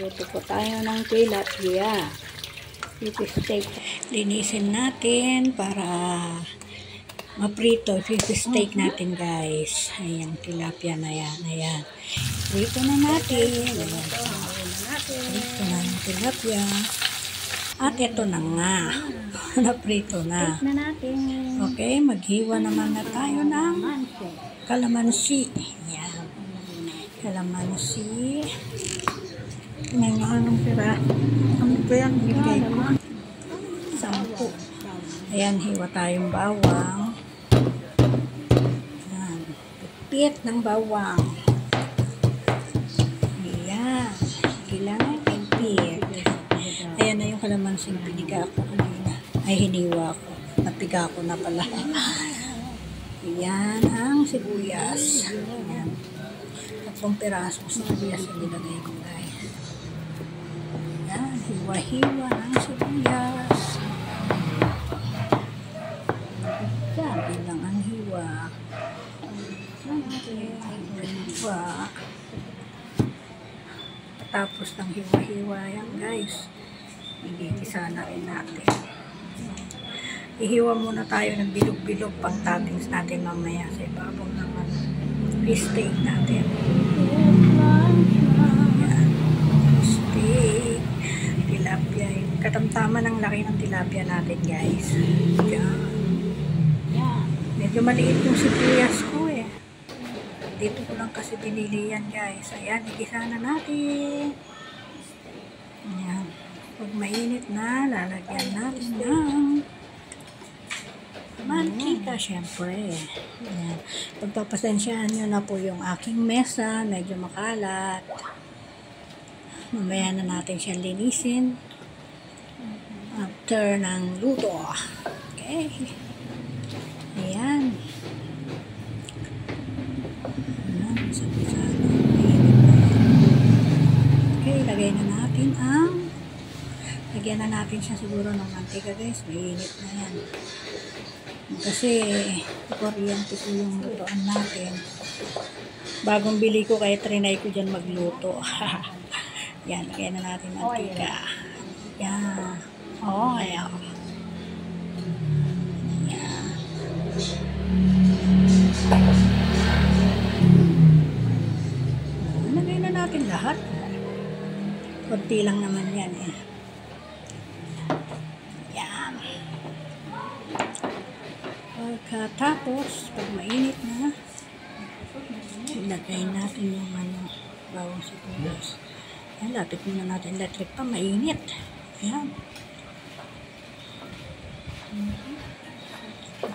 Magluluto po tayo ng tilapia. Fish steak. Linisin natin para maprito. Fish steak natin, guys. Ayan, tilapia na yan. Ayan. Prito na natin. Ayan. Prito na yung tilapia. At ito na nga. Naprito na. Okay, maghiwa naman na tayo ng kalamansi. Ayan. Kalamansi. Anong pira? Ano ba yan? Bigay ko. 10. Ayan, hiwa tayong bawang. Ayan. Pipit ng bawang. Ayan. Kailangan pipit. Ayan na yung kalamansing piniga ko kanina. Ay, hiniwa ko. Napiga ko na pala. Ayan ang sibuyas. Ayan. 3 pirasong sibuyas ang nilagay ko, guys. Ayan, hiwa-hiwa ng sibuyas. Ayan, bilang ang hiwa. Hiwa. Tapos ng hiwa-hiwa yan, guys. Igigisa na rin natin. Ihiwa muna tayo ng bilog-bilog pang toppings natin mamaya sa ibabaw naman. Fish steak natin. Ayan. Fish steak. Tilapia. Katamtaman ang laki ng tilapia natin, guys. Ayan. Medyo maliit yung sibuyas ko eh. Dito ko lang kasi binili yan, guys. Ayan, igisa na natin. Ayan. Pag mainit na, lalagyan natin ng mantika, syempre. Ayan. Pagpapasensyahan nyo na po yung aking mesa, medyo makalat. Mamaya na natin siyang linisin after ng luto. Okay. Ayan. Ayan. Okay, lagyan na natin siya siguro ng mantika, guys. Mainit na yan. Kasi kuryente ko yung lutoan natin. Bagong bili ko kaya trinay ko dyan magluto. Yan, lagyan na natin mantika. Yan. Oh, ayan. Yan. Lagyan na natin lahat. Kunti lang naman yan eh. Pagkatapos, pag mainit na, ilagay natin yung bawang sibuyas. Ayan, lapit muna natin electric pa, mainit. Ayan.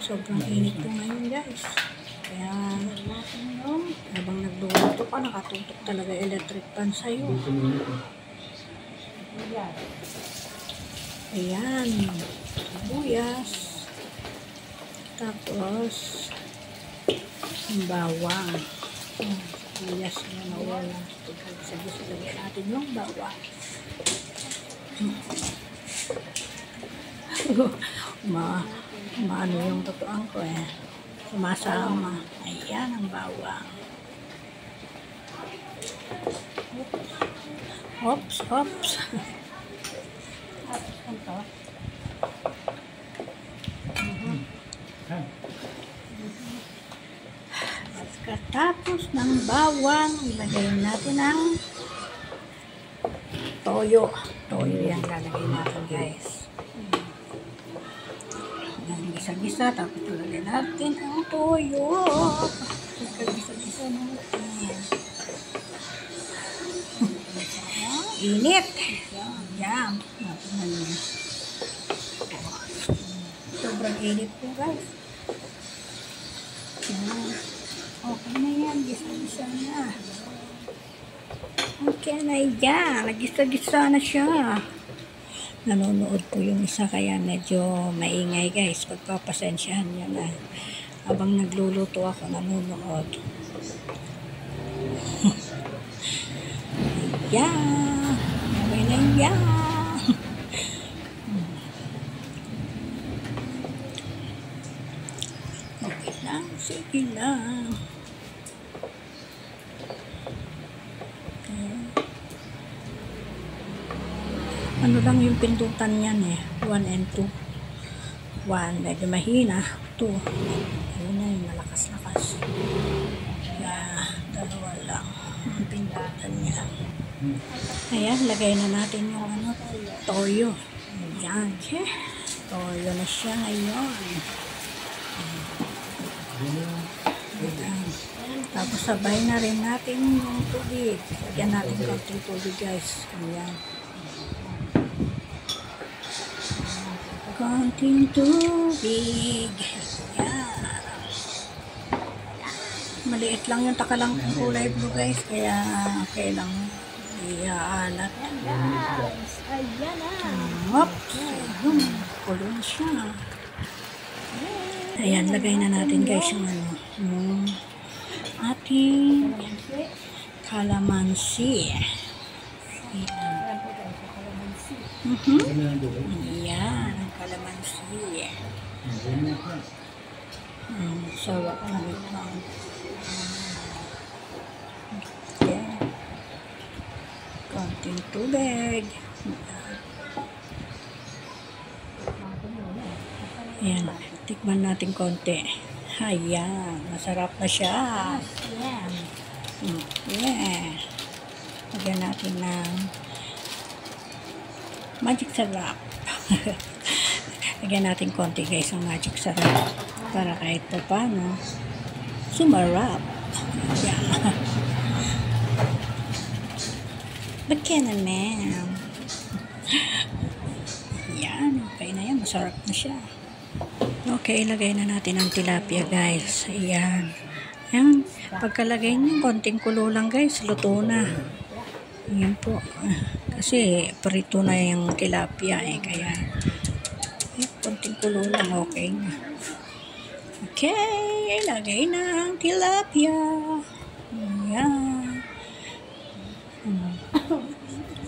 Sobrang init po ngayon, guys. Kaya, habang nagluluto ka, nakatutok talaga electric pan sa'yo. Ayan, sibuyas. Tapos, yung bawang. Sibuyas na nawala. Sabos lagyan natin yung bawang. Maano yung totoan ko eh. Sumasama. Ayan ang bawang. Oops, oops. Pagkatapos ng bawang, ilagay natin ang toyo. Toyo yan lalagay natin, guys. Gisa-gisa, tapos ilagay natin ang toyo. Gisa-gisa natin. Init. Yan. Sobrang init po, guys. Yan. Okay na yan. Gisa-gisa na. Okay na yan. Nagisa-gisa na siya. Nanonood po yung isa kaya medyo maingay, guys. Pagpapasensyahan nyo na. Habang nagluluto ako, nanonood. Yan. Okay na yan. Okay lang. Sige lang. Ano lang yung pindutan niyan eh. 1 and 2. 1, medyo mahina. 2. Ayun na yung malakas-lakas. Kaya, dalawa lang. Yung pindutan niya. Ayan, lagay na natin yung ano, toyo. Ayan. Okay. Toyo na siya ngayon. Ayan. Tapos sabay na rin natin yung tubig. Lagyan natin konting tubig guys. Ayan. Konting tubig. Ayan. Maliit lang yung takalang kulay blue guys. Kaya okay lang. Iaalat. Guys, ayan na. Oops. Ayun. Kulo na siya. Ayan, lagay na natin guys yung ano. Yung ating calamansi. Ayan. Ayan, ang calamansi. Sawa ka na rin lang. Okay. Konting tubig. Ayan, tikman natin konti. Ayan, masarap na siya. Ayan. Yeah. Lagyan natin ng magic sarap. Lagyan natin konti guys ng magic sarap para kahit pa paano sumarap. Yeah. Bagyan na ma'am. Yan, okay na yan. Masarap na siya. Okay, ilagay na natin ang tilapia guys. Ayan. Ayan. Pagkalagay niyo, konting kulo lang guys. Luto na. Ayan po. Kasi prito na yung tilapia eh. Kaya konting kulo lang. Okay na. Okay. Ilagay na ang tilapia. Ayan.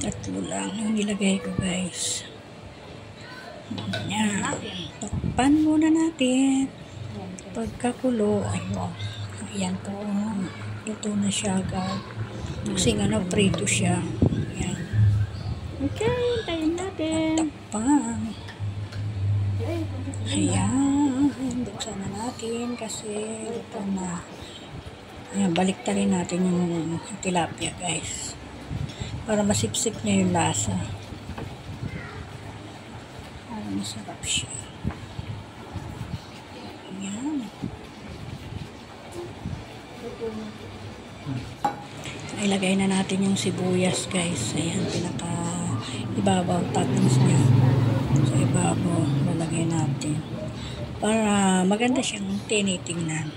Tatlo lang yung nilagay ko guys. Ayan. Takpan muna natin. Pagkakulo, ayun. Ayan po. Luto na siya agad. Kasi nga prito siya. Ayan. Okay, tayin natin. Takpan. Ayan. Buksan na natin kasi luto na. Ayan, baliktarin natin yung tilapia guys. Para masipsip niya yung lasa. Para masarap siya. Ayan. Ilagay na natin yung sibuyas guys. Ayan, pinaka ibabaw toppings niya. Sa ibabaw, lalagay natin. Para maganda siyang tinitingnan.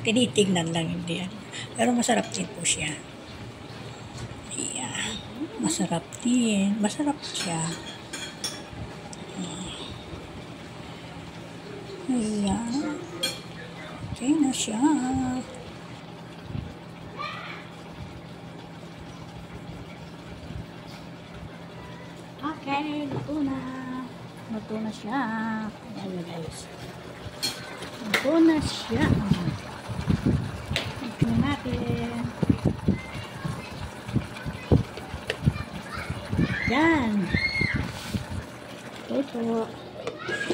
Tinitingnan lang, hindi yan. Pero masarap din po siya. Ayan. Masarap din. Masarap siya. Ayan. Okay na siya. Okay, luto na. Luto na siya. Ayan guys. Luto na siya. Tignan natin. Yan. Luto.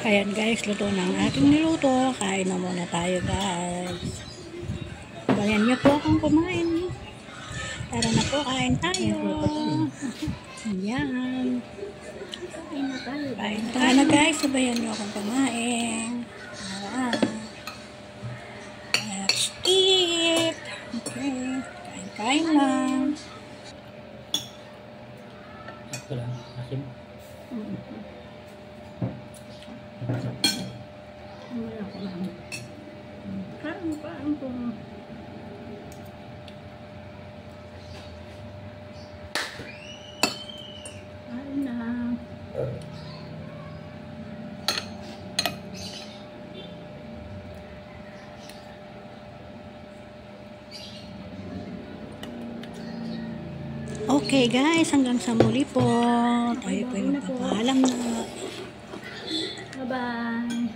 Ayan guys, luto na ang ating niluto. Kain na muna tayo guys. Bayan niyo po akong kumain. Tara na po, kain tayo. Ayan. Kain na tayo. Kain tayo na guys. Sabayan niyo akong kumain. Tara. Let's eat. Okay. Kain-kain lang. Ito lang, asin. Wala ko lang. Kain po. Kain na. Okay guys, hanggang sa muli po. Tayo po yung magpapaalam na. Bye-bye.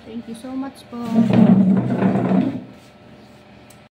Thank you so much po.